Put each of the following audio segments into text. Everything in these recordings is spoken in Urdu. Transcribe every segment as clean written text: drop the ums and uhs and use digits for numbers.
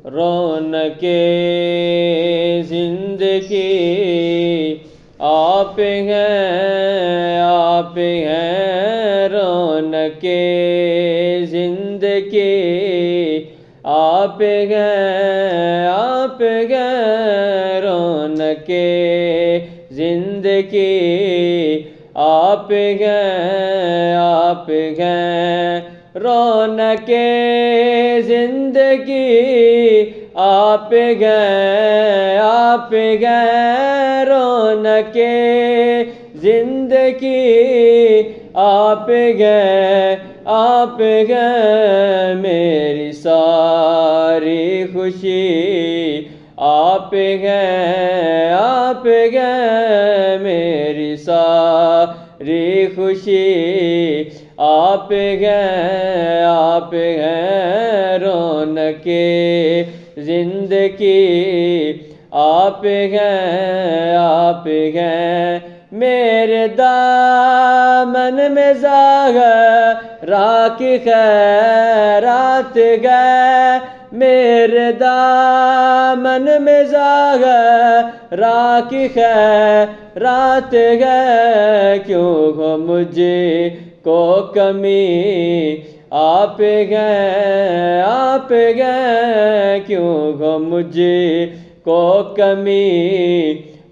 رونق زندگی آپ ہیں، آپ ہیں رونق زندگی آپ ہیں، آپ ہیں رونق زندگی آپ ہیں، آپ ہیں رونق زندگی آپ ہیں، آپ ہیں رونق زندگی آپ ہیں، آپ ہیں میری ساری خوشی آپ ہیں، آپ ہیں میری ساری خوشی آپ ہیں، آپ ہیں رونق زندگی آپ ہیں، آپ ہیں میرے دامن میں ذخیرہ کی خیرات گئے، میرے دامن میں ذخیرہ کی خیرات گئے، کیوں ہو مجھ کو کمی آپ ہیں، آپ ہیں کیوں ہو مجھ کو کمی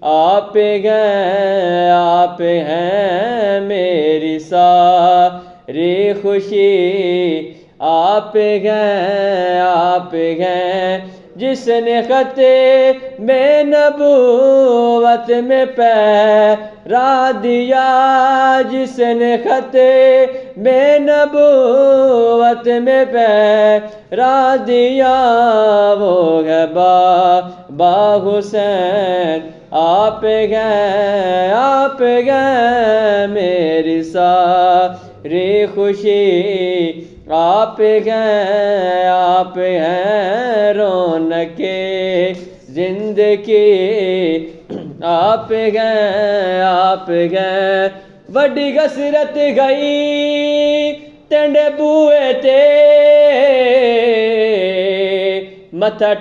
آپ ہیں، آپ ہیں میری ساری خوشی آپ ہیں، آپ ہیں جس نے خط میں نبوت میں پیرا دیا، جس نے خط میں نبوت میں پیرا دیا، وہ ہے بابا حسین آپ ہیں، آپ ہیں میری ساری خوشی آپ ہیں، آپ ہیں رونق زندگی آپ ہیں، آپ ہیں وڈی کثرت گئی تینڈے بوئے تے متھا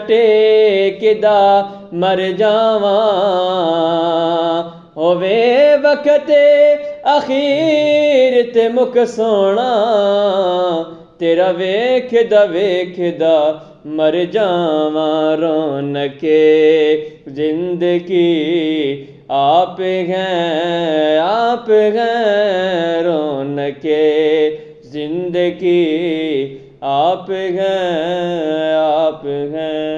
ٹیکدا مر جاواں، ہووے وقت اخیر تے مک سونا، تیرا ویکھدا مر جاواں، رونق زندگی آپ ہیں، آپ ہیں رونق زندگی آپ ہیں، آپ ہیں۔